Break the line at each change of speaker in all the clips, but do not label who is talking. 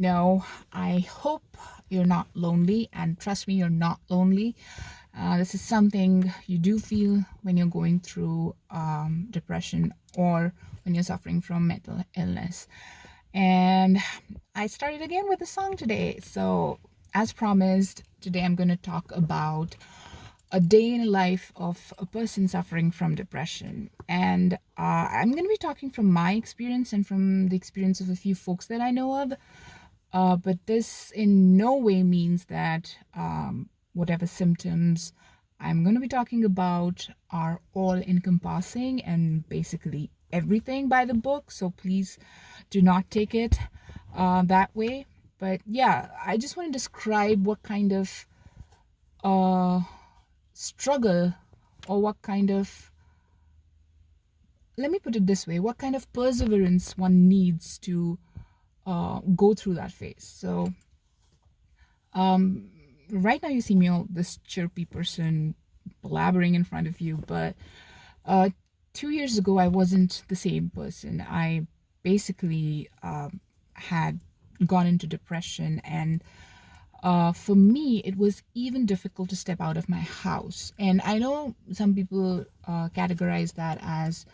No, I hope you're not lonely, and trust me, you're not lonely. This is something you do feel when you're going through depression or when you're suffering from mental illness. And I started again with a song today. So, as promised, today I'm going to talk about a day in the life of a person suffering from depression. And I'm going to be talking from my experience and from the experience of a few folks that I know of. But this in no way means that whatever symptoms I'm going to be talking about are all encompassing and basically everything by the book. So please do not take it that way. But yeah, I just want to describe what kind of uh, struggle or what kind of, let me put it this way, what kind of perseverance one needs to go through that phase. So, right now you see me all this chirpy person blabbering in front of you, but uh, 2 years ago I wasn't the same person. I basically had gone into depression, and for me it was even difficult to step out of my house. And I know some people categorize that as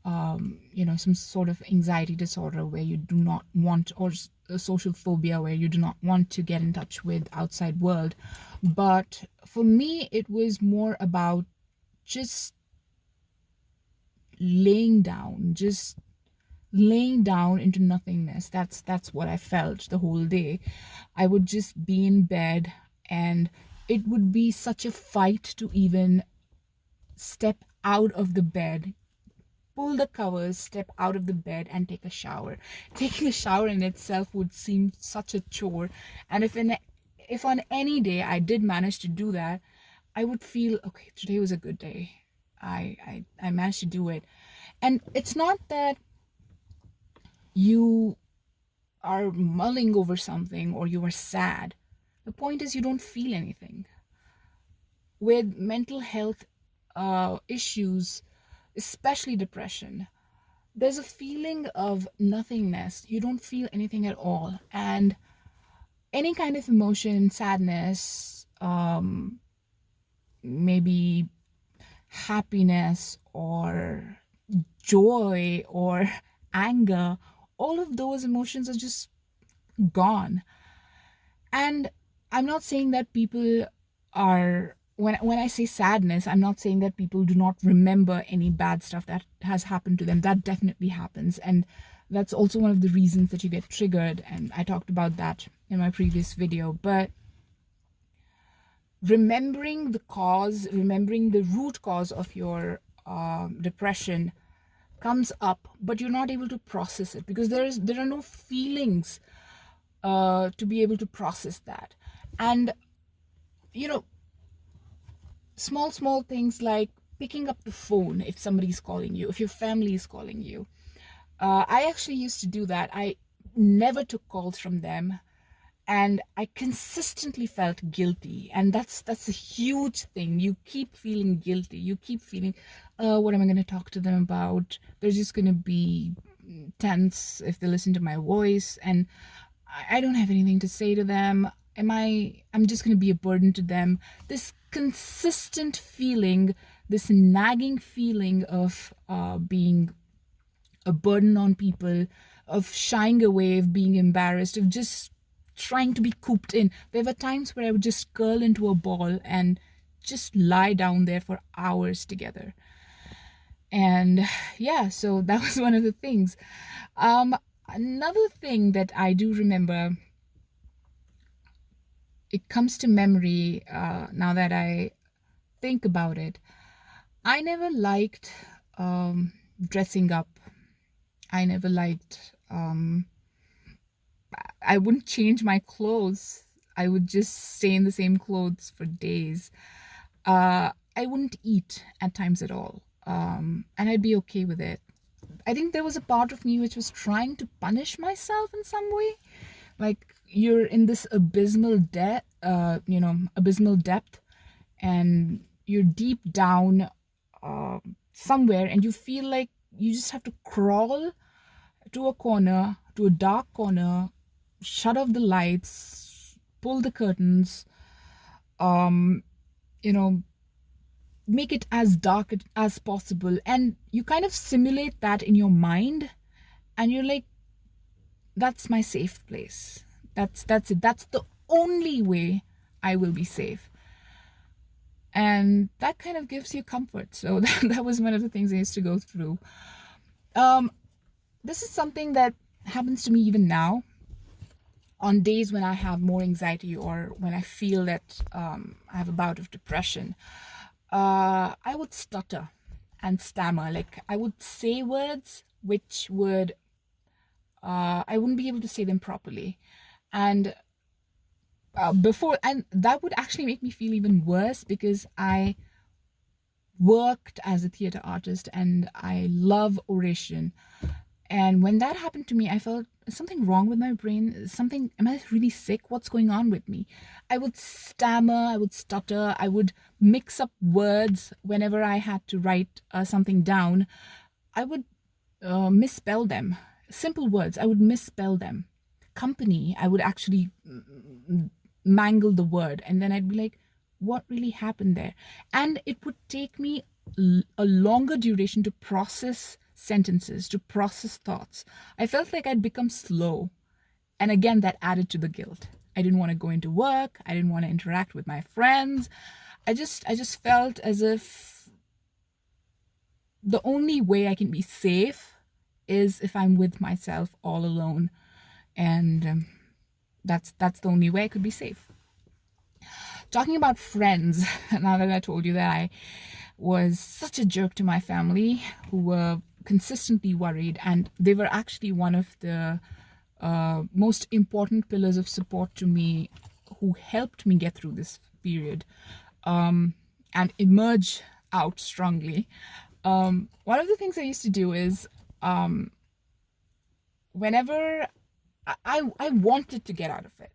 some sort of anxiety disorder where you do not want, or a social phobia where you do not want to get in touch with outside world. But for me it was more about just just laying down into nothingness. That's what I felt the whole day. I would just be in bed, and it would be such a fight to even step out of the bed, pull the covers, step out of the bed, and take a shower. Taking a shower in itself would seem such a chore. And if on any day I did manage to do that, I would feel okay, today was a good day. I managed to do it. And it's not that you are mulling over something or you are sad. The point is you don't feel anything. With mental health issues, especially depression, there's a feeling of nothingness. You don't feel anything at all. And any kind of emotion, sadness, maybe happiness or joy or anger, all of those emotions are just gone. And I'm not saying that people are, when I say sadness, I'm not saying that people do not remember any bad stuff that has happened to them. That definitely happens. And that's also one of the reasons that you get triggered. And I talked about that in my previous video. But remembering the cause, remembering the root cause of your depression comes up, but you're not able to process it because there are no feelings to be able to process that. And you know, small things like picking up the phone if somebody's calling you, if your family is calling you. I actually used to do that. I never took calls from them, and I consistently felt guilty. And that's a huge thing. You keep feeling guilty. You keep feeling, what am I going to talk to them about? They're just going to be tense if they listen to my voice, and I don't have anything to say to them. I'm just going to be a burden to them. This consistent feeling, this nagging feeling of being a burden on people, of shying away, of being embarrassed, of just trying to be cooped in. There were times where I would just curl into a ball and just lie down there for hours together. And yeah, so that was one of the things. Another thing that I do remember, it comes to memory now that I think about it. I never liked dressing up. I never liked, I wouldn't change my clothes. I would just stay in the same clothes for days. I wouldn't eat at times at all. And I'd be okay with it. I think there was a part of me which was trying to punish myself in some way. Like you're in this abysmal depth, and you're deep down somewhere, and you feel like you just have to crawl to a corner, to a dark corner, shut off the lights, pull the curtains, um, you know, make it as dark as possible. And you kind of simulate that in your mind, and you're like, that's my safe place. That's it. That's the only way I will be safe. And that kind of gives you comfort. So that was one of the things I used to go through. This is something that happens to me even now on days when I have more anxiety, or when I feel that I have a bout of depression. I would stutter and stammer. Like, I would say words which would, I wouldn't be able to say them properly. And and that would actually make me feel even worse, because I worked as a theater artist and I love oration. And when that happened to me, I felt, is something wrong with my brain? Am I really sick? What's going on with me? I would stammer, I would stutter, I would mix up words whenever I had to write something down. I would misspell them. Simple words, I would misspell them. Company, I would actually mangle the word, and then I'd be like, what really happened there? And it would take me a longer duration to process sentences, to process thoughts. I felt like I'd become slow. And again, that added to the guilt. I didn't want to go into work. I didn't want to interact with my friends. I just felt as if the only way I can be safe is if I'm with myself all alone. And that's the only way I could be safe. Talking about friends, now that I told you that I was such a jerk to my family, who were consistently worried, and they were actually one of the most important pillars of support to me, who helped me get through this period and emerge out strongly. One of the things I used to do is, whenever I wanted to get out of it.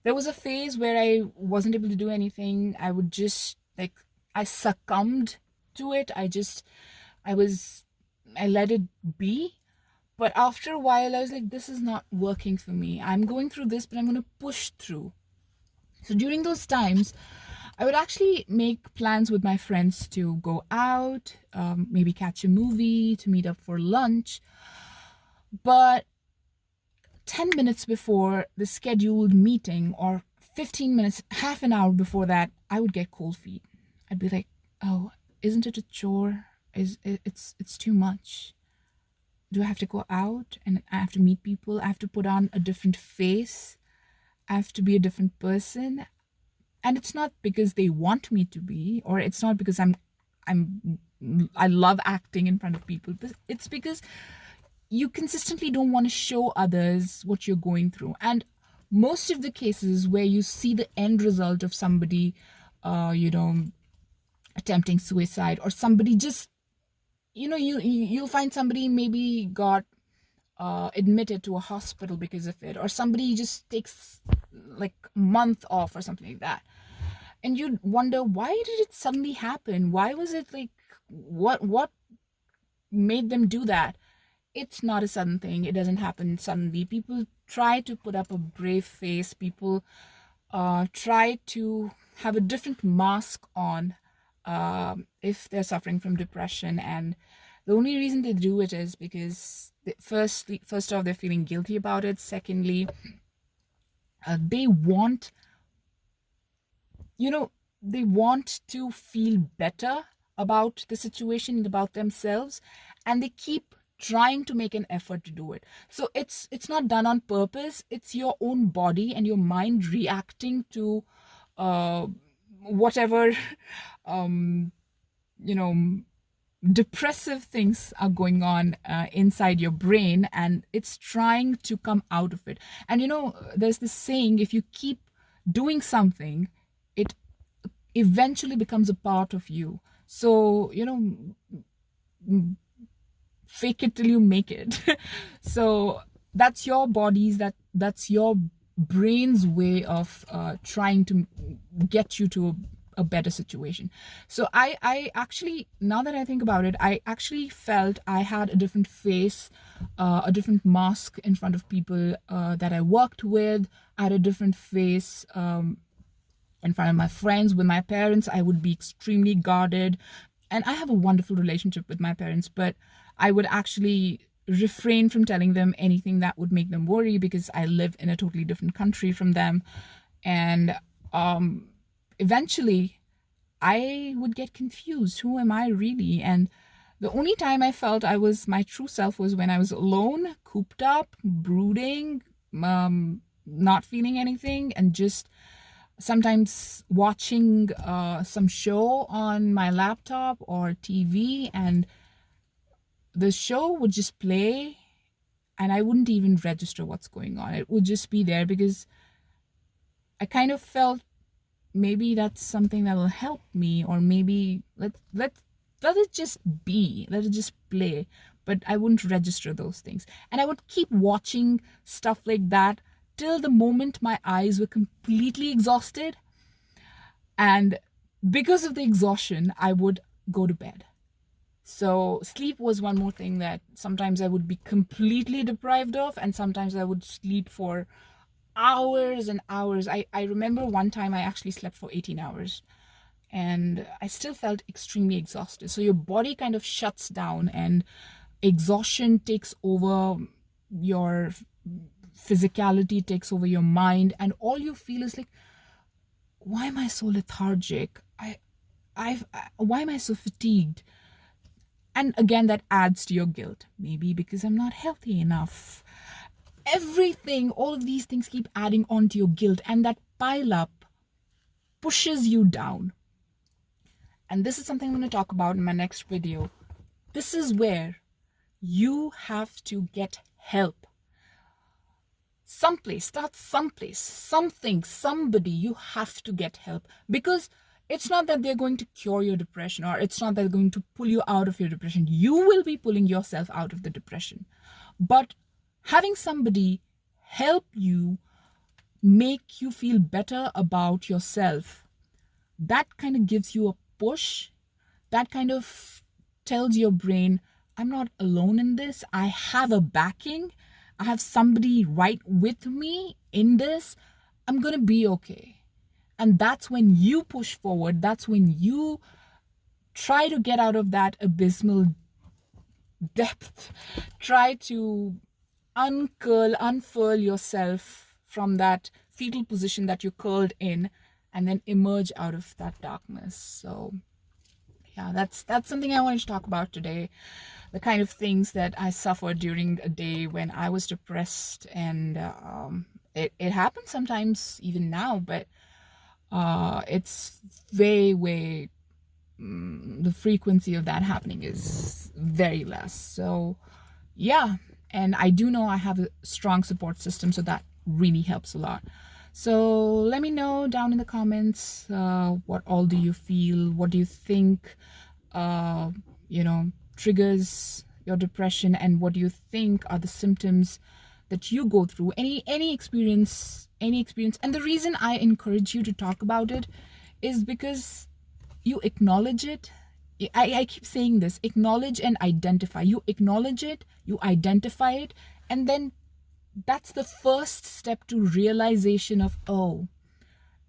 There was a phase where I wasn't able to do anything. I would just, like, I succumbed to it. I let it be. But after a while, I was like, this is not working for me. I'm going through this, but I'm going to push through. So during those times, I would actually make plans with my friends to go out, maybe catch a movie, to meet up for lunch. But 10 minutes before the scheduled meeting, or 15 minutes, half an hour before that, I would get cold feet. I'd be like, oh, isn't it a chore? It's too much. Do I have to go out and I have to meet people? I have to put on a different face. I have to be a different person. And it's not because they want me to be, or it's not because I love acting in front of people, but it's because you consistently don't want to show others what you're going through. And most of the cases where you see the end result of somebody, attempting suicide, or somebody just, you'll find somebody maybe got admitted to a hospital because of it, or somebody just takes like a month off or something like that. And you'd wonder, why did it suddenly happen? Why was it like, what made them do that? It's not a sudden thing. It doesn't happen suddenly. People try to put up a brave face. People try to have a different mask on if they're suffering from depression. And the only reason they do it is because, first off, they're feeling guilty about it. Secondly, they want to feel better about the situation and about themselves, and they keep trying to make an effort to do it. So it's not done on purpose. It's your own body and your mind reacting to whatever depressive things are going on inside your brain, and it's trying to come out of it. And there's this saying, if you keep doing something, it eventually becomes a part of you. So fake it till you make it. So that's your body's, that's your brain's way of trying to get you to a better situation. So I actually, now that I think about it, I actually felt I had a different face, a different mask in front of people that I worked with. I had a different face in front of my friends. With my parents, I would be extremely guarded. And I have a wonderful relationship with my parents, but I would actually refrain from telling them anything that would make them worry because I live in a totally different country from them. And eventually, I would get confused. Who am I really? And the only time I felt I was my true self was when I was alone, cooped up, brooding, not feeling anything, and just sometimes watching some show on my laptop or TV, and the show would just play and I wouldn't even register what's going on. It would just be there because I kind of felt maybe that's something that'll help me, or maybe let it just be, let it just play. But I wouldn't register those things, and I would keep watching stuff like that till the moment my eyes were completely exhausted. And because of the exhaustion, I would go to bed. So sleep was one more thing that sometimes I would be completely deprived of, and sometimes I would sleep for hours and hours. I remember one time I actually slept for 18 hours and I still felt extremely exhausted. So your body kind of shuts down and exhaustion takes over, your physicality takes over your mind, and all you feel is like, why am I so lethargic? Why am I so fatigued? And again, that adds to your guilt. Maybe because I'm not healthy enough. Everything, all of these things keep adding on to your guilt, and that pile up pushes you down. And this is something I'm going to talk about in my next video. This is where you have to get help. Start someplace, something, somebody, you have to get help, because it's not that they're going to cure your depression, or it's not that they're going to pull you out of your depression. You will be pulling yourself out of the depression. But having somebody help you, make you feel better about yourself, that kind of gives you a push. That kind of tells your brain, I'm not alone in this. I have a backing. I have somebody right with me in this. I'm going to be okay. And that's when you push forward. That's when you try to get out of that abysmal depth. Try to unfurl yourself from that fetal position that you curled in, and then emerge out of that darkness. So yeah, that's something I wanted to talk about today. The kind of things that I suffered during a day when I was depressed, and it happens sometimes even now, but it's way the frequency of that happening is very less. So yeah, and I do know I have a strong support system, so that really helps a lot. So let me know down in the comments, what all do you feel? What do you think triggers your depression, and what do you think are the symptoms that you go through? Any experience. And the reason I encourage you to talk about it is because you acknowledge it. I keep saying this: acknowledge and identify. You acknowledge it, you identify it, and then that's the first step to realization of, oh,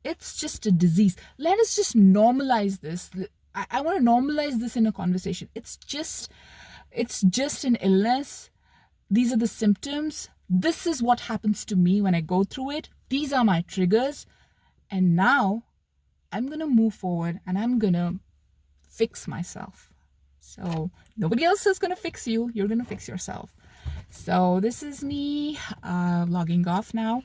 it's just a disease. Let us just normalize this. I want to normalize this in a conversation. It's just an illness. These are the symptoms. This is what happens to me when I go through it. These are my triggers. And now I'm going to move forward and I'm going to fix myself. So nobody else is going to fix you. You're going to fix yourself. So this is me logging off now.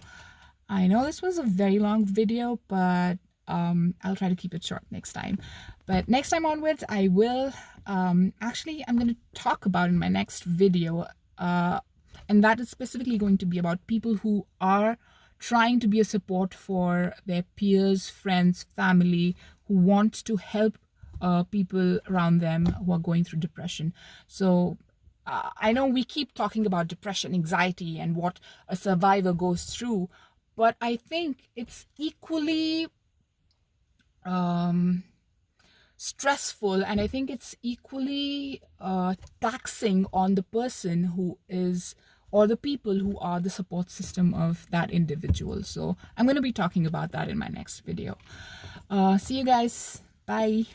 I know this was a very long video, but I'll try to keep it short next time. But next time onwards, I will actually, I'm going to talk about in my next video, and that is specifically going to be about people who are trying to be a support for their peers, friends, family, who want to help people around them who are going through depression. So I know we keep talking about depression, anxiety, and what a survivor goes through, but I think it's equally stressful, and I think it's equally taxing on the person who is, or the people who are the support system of that individual. So I'm going to be talking about that in my next video. See you guys. Bye.